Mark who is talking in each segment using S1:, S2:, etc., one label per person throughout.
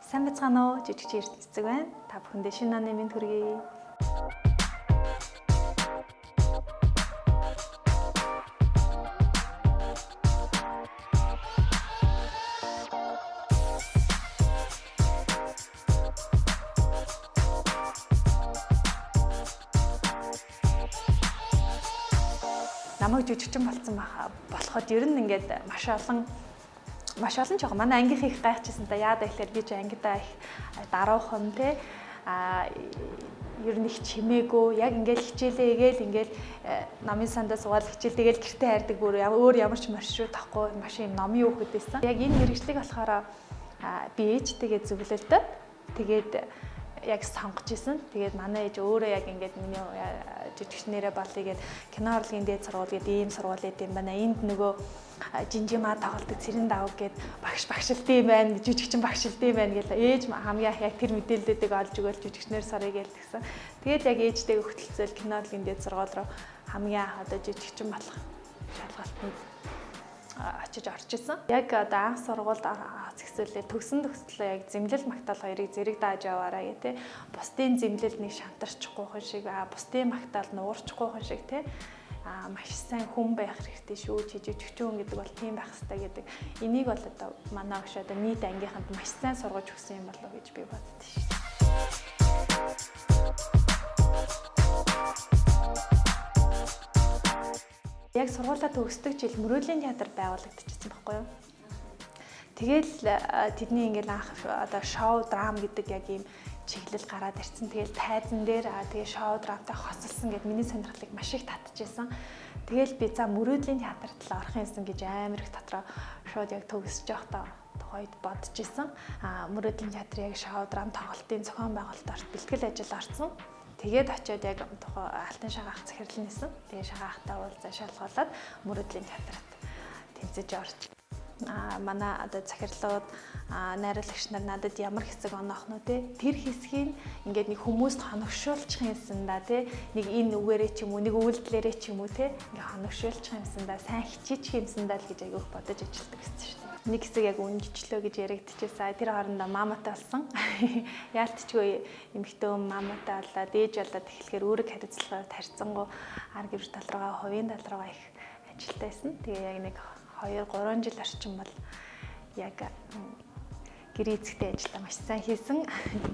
S1: Сайн бацгаана уу? Жижиг эцэг байна. Та бүхэндээ шинэ оны мэнд хүргэе. Намайг жижигчин болсон болоход ер нь ингээд маш олон жоо манай ангийнхын их гайхчихсан та яа да ихлээр би ч ангидаа их даруухан те ер нь их чимээгүй яг ингээд хичээлээ эгээл ингээд намын сандаа суугаад хичээл тэгэл гэртээ хайрдаг бүр өөр ямар ч маршрут тахгүй маш юм номын хөөхд байсан. Яг энэ мэргэжлийг болохоор би ээжтэйгээ зөвлөлдөө тэгээд яг сонгож исэн. Тэгээд манай ээж өөрөө яг ингээд миний жижигчнэрээ болъё гэд кино урлагийн дээд сургууль гэдэг ийм сургууль ийм байна. Энд нөгөө жинжимаа тоглолтог цэрэн давг гэд багшилт юм байна. Жижигчин багшилт юм байна гэл ээж хамгийн яг тэр мэдээллүүдийг олж өгөөл жижигчнэр сорё гээл тэгсэн. Тэгээд яг ээжтэйгээ хөтөлцөөл кино урлагийн дээд сургууль руу хамгийн одоо жижигчин болох шалгалтанд очиж орж исэн. Яг одоо анх сургуульд зэгсүүлээ төгсөн төгслөө яг зэмлэл магтаал хоёрыг зэрэг дааж яваарай гэх те. Бусдын зэмлэл нэг шантарчихгүй хүн шиг бусдын магтаал нуурчихгүй хүн шиг те. Маш сайн хүн байх хэрэгтэй шүү. Жижигчүүн гэдэг бол тийм байх хэрэгтэй гэдэг. Энийг бол одоо манай огш одоо нийт ангийнханд маш сайн сургаж өгсөн юм болов уу гэж би боддоо шүү. Яг сургуулаа төгсдөг жил мөрөөдлийн театр байгуулагдчихсан байхгүй юу? Тэгэл тэдний ингээл анх одоо шоу драм гэдэг яг ийм чиглэл гараад ирсэн. Тэгэл тайзан дээр тэгээ шоу драмтай хоцолсон гэд миний сонирхлыг маш их татчихсан. Тэгэл би за мөрөөдлийн театрт л орох юмсан гэж амар их дотроо шууд яг төгсөж явахдаа тухайд бодож исэн. Мөрөөдлийн театр яг шоу драм тоглолтын зохион байгуулалт бэлтгэл ажил орсон. Тэгээд очиод яг тухай алтан шагаах захирлан нисэн. Тэгээ шагаахтаа уулзаа шалгуулад мөрөөдлийн театрт тэмцэж орж. Манай одоо захирлууд найруулагч нар надад ямар хэсэг оноох нь те тэр хэсгийг ингээд нэг хүмүүст хоногшуулчих юмсан да те нэг энэ үгээрээ ч юм уу нэг үйлдэлээрээ ч юм уу те ингээд хоногшуулчих юмсан да сайн хичээчих юмсан да л гэж айгүйх бодож ажилладаг гэсэн шүү дээ. Нэг хэсэг яг үнжичлөө гэж яригдчихсан. Тэр хоорондоо маматай болсон. Яалтчгүй эмэгтэй маматай болоод ээж болоод эхлэхээр өөрөг хариуцлагаар тарьцангуу ар гэрж тал руугаа хувийн тал руугаа их ажилтаа байсан. Тэгээ яг нэг 2-3 жил орчим бол яг гэрээ эзэгтэй ажиллаа маш сайн хийсэн.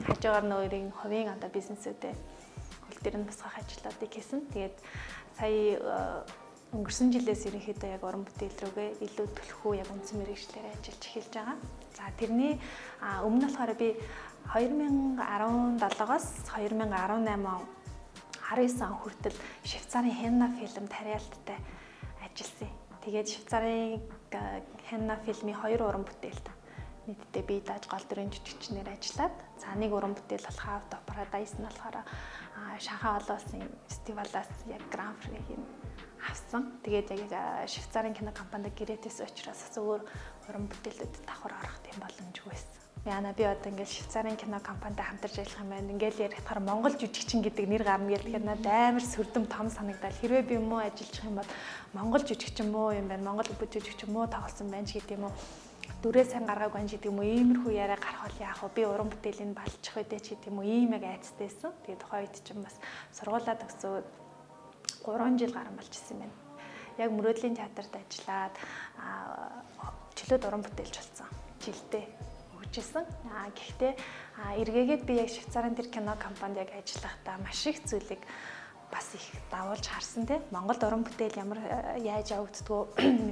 S1: Хажуугаар нөөрийн хувийн одоо бизнесүүдээ хөл дээр нь босгох ажлуудыг хийсэн. Тэгээд сая өнгөрсөн жилээс ерөнхийдөө яг уран бүтээл рүүгээ илүү төлхөө яг үндсэн мэргэжлээр ажиллаж эхэлж байгаа. За тэрний өмнө болохоор би 2017-оос 2018 он 19 он хүртэл Швейцарын Хенна фильм тариалттай ажилласан. Тэгээд Швейцарын Хенна фильмийн 2 уран бүтээлд нийтдээ би дааж гол дүрийн жижигчнэр ажиллаад за нэг уран бүтээл болох Out of Paradise нь болохоор Шанхай олон улсын фестивалаас яг Гран Приг авсан. Тэгээд яг Швейцарын кино компанид гэрээтэйс учраас өөр уран бүтээлүүдэд давхар орох тийм боломжгүй байсан. Яна би одоо ингээд Швейцарын кино компанитай хамтарч ажиллах юм байна. Ингээд ярихтаар Монгол жижигчин гэдэг нэр гарна гэдэг тэгэхээр надад амар сүрдэм том санагдал. Хэрвээ би муу ажиллах юм бол Монгол жижигчин муу юм байна. Монгол жижигчин муу тоглосон байна ч гэдэг юм уу. Дүрээ сайн гаргааг байна ч гэдэг юм уу. Иймэрхүү яриа гарах бол яах вэ? Би уран бүтээлийн балчих үедээ ч гэдэг юм уу. Ийм яг айцтайсэн. Тэгээд тухайн үед чинь бас сургуулаа төгсөөд 3 жил гарсан болж исэн байна. Яг мөрөөдлийн театрт ажиллаад чөлөөт уран бүтээлч болсон. Жилдээ хөгжижсэн. Гэхдээ эргээгээд би яг Швейцарын тэр кино компанид яг ажиллахдаа маш их зүйлийг бас их давуулж харсан те. Монголд уран бүтээл ямар яаж явагддгөө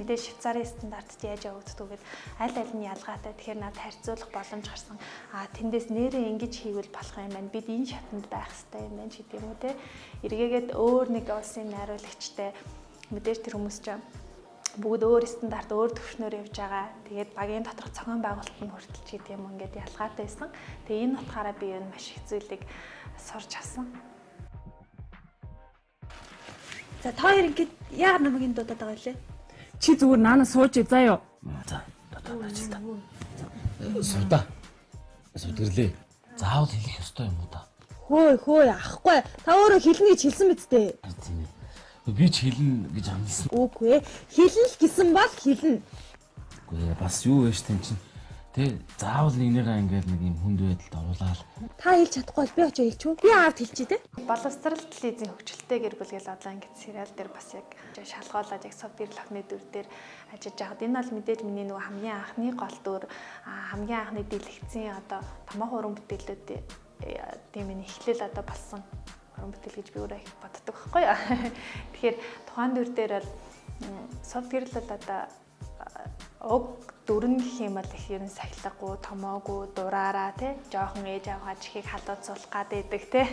S1: мэдээж Швейцарын стандартд яаж явагддгөө гэд аль нь ялгаатай. Тэгэхээр надад харьцуулах боломж гарсан. Тэндээс нэрээ ингэж хийвэл болох юм байна. Бид энэ шатанд байх хэрэгтэй юм байна ч гэдэг юм уу те. Эргээгээд өөр нэг улсын найруулагчтай мэдээж тэр хүмүүс ч бүгд өөр стандарт өөр төвшнөр явж байгаа. Тэгээд багийн доторх цогон байгуулалт нь хүртэл ч гэдэг юм ингээд ялгаатай байсан. Тэгээ энэ утгаараа би энэ маш их зүйлийг сурч авсан.
S2: За та хоёр ингээд яагаад намайг энэ дуудаад байгаа вэ?
S3: Чи зүгээр наана сууж заа юу.
S4: За додоод ажилтаа. Суудаа. Сүдэрлээ. Заавал хэлэх ёстой юм уу та?
S2: Хөөе ахгүй. Та өөрөө хэлнэ гэж хэлсэн биз дээ.
S4: Тийм ээ. Би ч хэлнэ гэж амласан.
S2: Үгүй ээ. Хэлнэ л гэсэн бол хэлнэ.
S4: Үгүй ээ бас юу вэ тань чинь. Тэ заавал нэгнийгээ ингээд нэг юм хүнд байдалд оруулаад
S2: Та хэлж чадахгүй бол би очиж хэлчихв. Би аваад хэлчихье те.
S1: Боловсрал телевизийн хөгжилтэй гэр бүл гэл одоо ингээд сериал дээр бас яг шалгуулаад яг сувдэр лохны дүр дээр ажиллаж байгаад энэ бол мэдээж миний нөгөө хамгийн анхны гол дүр хамгийн анхны дэлгэцийн одоо томоохон уран бүтээлүүд тийм энэ эхлэл одоо болсон уран бүтээл гэж би өөрөө их боддог байхгүй юу. Тэгэхээр тухайн дүр дээр бол сувдэр л одоо уг дүрэн гэх юм бол их ер нь сахилгагүй, томоогүй, дураараа тий жоохон ээж аваа чихийг халууцуулах гад байдаг тий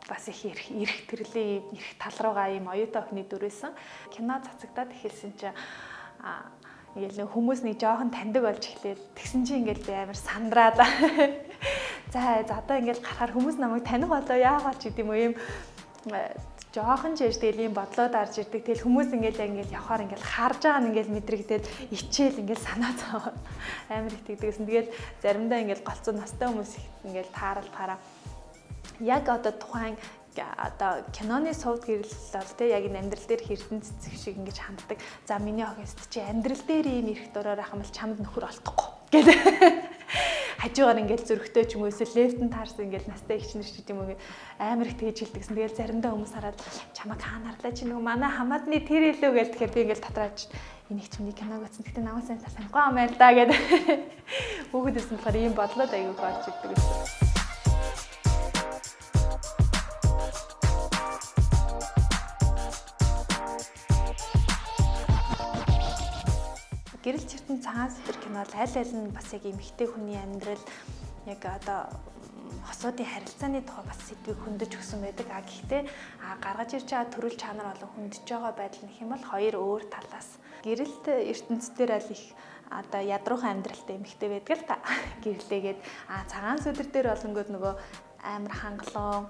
S1: бас их эрх төрлийн эрх тал руугаа ийм оюутан охины дүрээсэн. Кино цацагдаад эхэлсэн чинь ингээл хүмүүс нэг жоохон таньдаг болж эхлэв. Тэгсэн чинь ингээл би амар сандраад. За одоо ингээл гарахаар хүмүүс намайг таних болоо яагаад ч гэдэм үү ийм жоохон ч яж тэгэл ийм бодлоод арж ирдэг. Тэгэл хүмүүс ингээл явахаар ингээл харж байгаа нь ингээл мэдрэгдээд ичээл ингээл санаа зовоод амар их тэгдэгсэн. Тэгээд заримдаа ингээл голцоо настай хүмүүс ингээл тааралдахаараа яг одоо тухайн одоо киноны сувд гэрэл бол тий яг энэ амьдрал дээр хэрдэн цэцэг шиг ингэж ханддаг. За миний охист чи амьдрал дээр ийм эрх дураар ах юм бол чамд нөхөр олдохгүй гэдэг. Хажуугаар ингээл зөрөгтэй ч юм уу эсвэл лефтэн таарсан ингээл настай ихчнэр ч гэдэм үү амар их тэгж хэлдэгсэн. Тэгэл заримдаа хүмүүс хараад чамайг хаанарлаа чи нөгөө манай хамаадны тэр илүү гээл тэгэхээр би ингээл татрааж энийг чимний киног үзсэн. Гэтэ намайг сайн санахгүй юм байна да гэдэг. Хүүхэд өсөн болохоор ийм бодлоод аягүй болж ирдэг гэсэн. Гэрэл чиртэн цагаан сэдвэр кино аль нь бас яг эмэгтэй хүний амьдрал яг одоо хосуудын харилцааны тухай бас сэдвийг хөндөж өгсөн байдаг. Гэхдээ гаргаж ирж байгаа төрөл чанар болон хөндөж байгаа байдал нөх юм бол хоёр өөр талаас. Гэрэлт ертөнцийн дээр аль их одоо ядруухан амьдралтай эмэгтэй байдаг л та. Гэрлээгээд цагаан сэдвэр дээр болонгод нөгөө амар хангалуун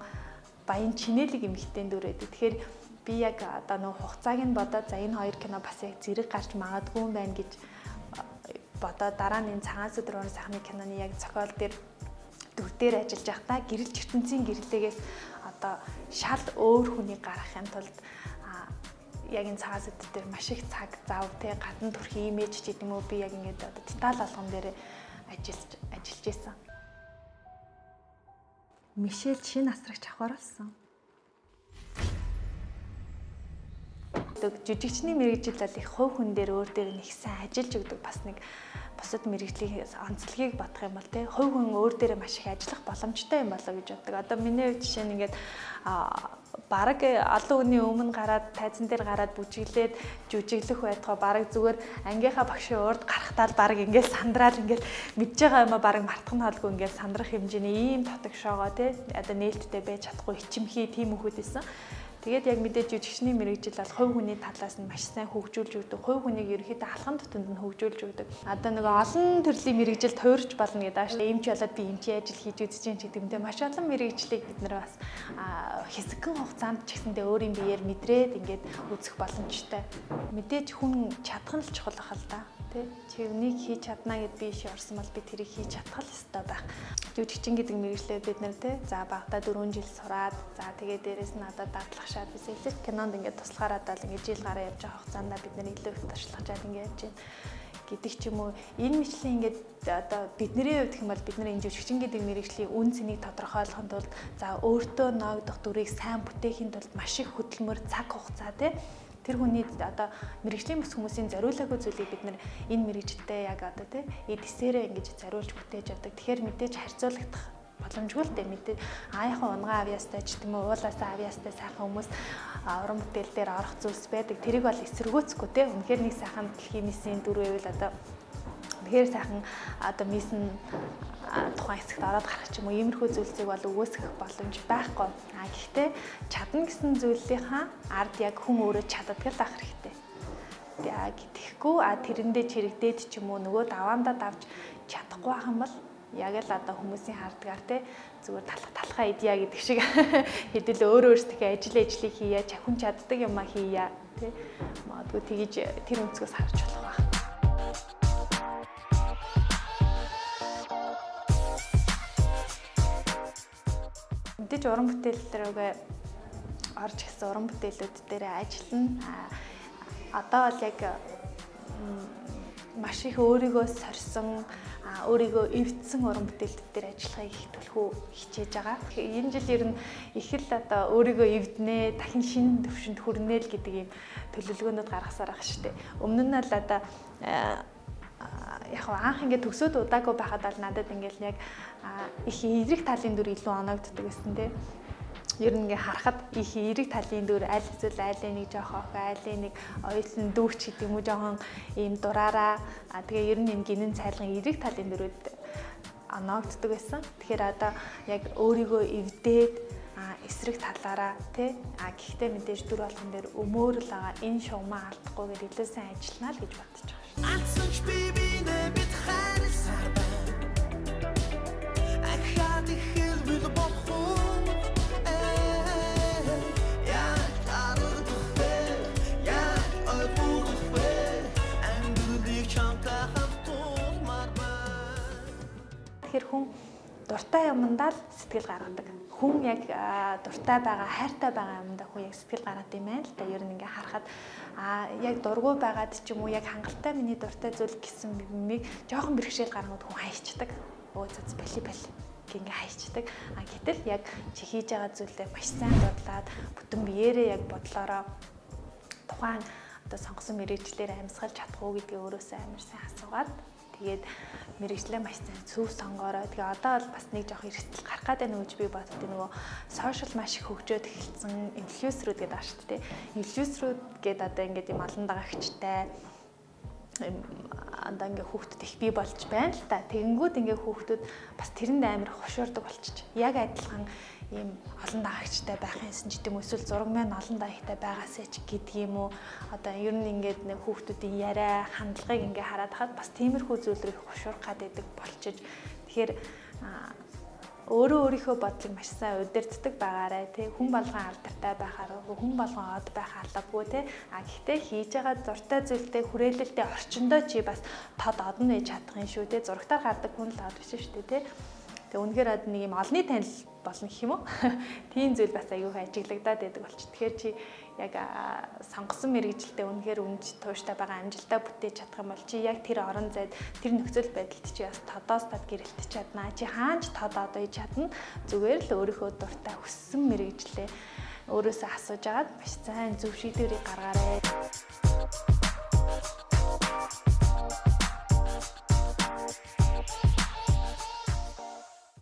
S1: баян чинэлэг эмэгтэй дүр байдаг. Тэгэхээр би яг одоо нөгөө хугацааг нь бодоод за энэ хоёр кино бас яг зэрэг гарч магадгүй юм байна гэж бодоод дараа нь энэ цагаан сэдвэр сайхны киноны яг зохиол дээр дүр дээр ажиллаж байхдаа гэрэл ертөнцийн гэрлээгээс одоо шал өөр хүнийг гаргахын тулд яг энэ цагаан сэдвэр дээр маш их цаг зав те гадна төрхийн имиж ч гэдэм үү би яг ингээд одоо деталь болгон дээр ажиллаж байсан. Мишель шинэ асрагч авахар болсон. Жүжигчний мэргэжил бол их хувь хүн дээр өөр дээр нэг сайн ажиллаж өгдөг бас нэг бусад мэргэжлийн онцлогийг бодох юм бол тий хувь хүн өөр дээр маш их ажиллах боломжтой юм болоо гэж боддог. Одоо миний хувьд жишээ нь ингээд бараг олон өдрийн өмнө гараад тайзан дээр гараад бүжиглээд жүжиглэх байтугай бараг зүгээр ангийнхаа багшийн урд гарахтаа л бараг ингээд сандраад ингээд мэдж байгаа юм а бараг мартах нь холгүй ингээд сандрах хэмжээний ийм татаг шоогоо тий одоо нээлттэй байж чадахгүй ичимхий тийм хөхөд исэн. Тэгээд яг мэдээж жүжигчний мэргэжил бол хувь хүний талаас нь маш сайн хөгжүүлж өгдөг. Хувь хүнийг ерөөхдөө алхам тутамд нь хөгжүүлж өгдөг. Одоо нэг олон төрлийн мэргэжил туурч болно гэдэг ааш. Эмч болоод би эмчийн ажил хийж үзэж байгаа гэдэг юмдээ маш олон мэргэжлийг бид нэр бас хэсэгхэн хугацаанд ч гэсэндээ өөрийн биеэр мэдрээд ингээд үзэх боломжтой. Мэдээж хүн чадах нь л чухал ах л да. Чи үнийг хийж чадна гэд би иши орсон бол би тэрийг хийж чадах л ёстой байх. Жүжигчин гэдэг мэргэжлээ бид нэр за багада 4 жил сураад за тэгээд дээрэс нь одоо дадлах шаад бисэлж кинонд ингээд туслахаар одоо л ингээд жил гараа явж байгаа хугацаанд бид нэр илүү их туршлагачаад ингээд явж байна гэдэг ч юм уу. Энэ мэтлийн ингээд одоо бидний хувьд гэх юм бол бид нар энэ жүжигчин гэдэг мэргэжлийн үн цэнийг тодорхойлохын тулд за өөртөө ноогдох дүрийг сайн бүтээхийн тулд маш их хөдөлмөр цаг хугацаа тэр хүний одоо мэргэжлийн бус хүмүүсийн зориулаагүй зүйлийг бид нар энэ мэргэжтэй яг одоо эдсээрээ ингэж зориулж бүтээж авдаг. Тэгэхээр мэдээж харьцуулагдах боломжгүй л дээ. Мэдээж аяахан унгаан авьяастай ч гэдэм үү уулаасаа авьяастай сайхан хүмүүс уран бүтээл дээр орох зүйлс байдаг. Тэрийг бол эсэргүүцэхгүй те. Үнэхээр нэг сайхан дэлхийн миссийн дүр байвал одоо тэгэхээр сайхан одоо миссэн тухайн хэсэгт ороод гарах ч юм уу иймэрхүү зүйлсийг бол өгөөсгөх боломж байхгүй. Гэхдээ чадна гэсэн зүйлийнхаа ард яг хүн өөрөө чаддаг л ах хэрэгтэй. Яг тэгэхгүй тэрэндээ чирэгдээд ч юм уу нөгөө даваандаа давж чадахгүй байх юм бол яг л одоо хүмүүсийн хардгаар зүгээр талхаа идья гэдэг шиг хэдэл өөрөө өөрсдөө ажлыг хийя, хүн чаддаг юм а хийя магадгүй тэгж тэр өнцгөөс харж болох байх. Мэдээж уран бүтээл дээрээ орж ирсэн уран бүтээлүүд дээр ажиллана. Одоо бол яг маш их өөрийгөө сорьсон, өөрийгөө эвдсэн уран бүтээлүүд дээр ажиллахыг их төлхөө хичээж байгаа. Энэ жил ер нь их л одоо өөрийгөө эвднэ, дахин шинэ төвшөнд хүрнэ л гэдэг ийм төлөвлөгөөнүүд гаргасаар байгаа шүү дээ. Өмнө нь л одоо яг анх ингээд төгсөөд удаагүй байхад бол надад ингээд яг их эерэг талын дүр илүү оногддог гэсэн тийм. Ер нь ингээ харахад их эерэг талын дүр аль эсвэл айлын нэг жоох охин, айлын нэг оюутан дүүч гэдэг юм уу жоохон ийм дураараа тэгээ ер нь энэ гинэн цайлган эерэг талын дүрүүд оногддог байсан. Тэгэхээр одоо яг өөрийгөө эвдээд эсрэг талаараа тий гэхдээ мэдээж дүр болгон дээр өмөөрл байгаа энэ шугамаа алдахгүйгээр илүү сайн ажиллана л гэж бодож байгаа шүү.
S5: Алсанч би бинэ бит хайрсаа. Ахад ихэл бил бохоо.
S1: Тэгэхээр хүн дуртай юмдаа л сэтгэл гаргадаг. Хүн яг дуртай байгаа, хайртай байгаа юмдаа хүн яг сэтгэл гаргад юм байна л да. Ер нь ингээ харахад яг дургүй байгаад ч юм уу яг хангалттай миний дуртай зүйл гэсэн юмыг жоохон бэрхшээл гаргаад хүн хайчдаг. Өө цац бали ингээ хайчдаг. Гэтэл яг чи хийж байгаа зүйлээ маш сайн бодлоод бүтэн биеэрээ яг бодлороо тухайн одоо сонгосон мэргэжлээр амьсгалж чадах уу гэдгийг өөрөөсөө амар сайн асуугаад тэгээд мэргэжлээ маш сайн зөв сонгороо. Тэгээ одоо бол бас нэг жоох эрсдэл гарах гэдэг нь үуч би боддог нөгөө сошиал маш их хөгжөөд эхэлсэн инфлюенсерүүд гэдэг байгаа шүү дээ. Инфлюенсерүүд гэдэг одоо ингээд юм олон дагагчтай андаа ингээ хүүхдэд их бий болж байна л та. Тэгэнгүүт ингээ хүүхдүүд бас тэрэнд амар хошуурдаг болчих. Яг адилхан ийм олон дагагчтай байх юмсан ч гэдэм үү эсвэл зураг маань олон дагагчтай байгаасаа ч гэдэг юм уу. Одоо ер нь ингээд нэг хүүхдүүдийн яриа, хандлагыг ингээ хараад хахад бас тиймэрхүү зүйл рүү хошуурах гэдэг болчих. Тэгэхээр өөрөө өөрийнхөө бодлыг маш сайн удирддаг байгаарай тий. Хүн болгон алдартай байхаар хүн болгон од байх албагүй тий. Гэхдээ хийж байгаа зуртай зүйлтэй хүрээлэлтэй орчиндөө чи бас тод одно нээж чадах юм шүү тий. Зурагтаар гардаг хүн л од биш шүү дээ тий. Тэгээ үнэхээр од нэг юм олонний танил болно гэх юм уу? Тийм зүйл бас аюух ажиглагдаад байдаг болчих. Тэгэхээр чи яг сонгосон мэргэжилтэд үнэхээр үнж тууштай байгаа амжилтаа бүтээж чадах юм бол чи яг тэр орон зайд тэр нөхцөл байдалд чи бас тодоос тод гэрэлтэж чаднаа. Чи хаанч тод одоо иж чадна. Зүгээр л өөрийнхөө дуртай хүссэн мэргэжлээ өөрөөсөө асууж агаад маш сайн зөв шийдвэрийг гаргаарай.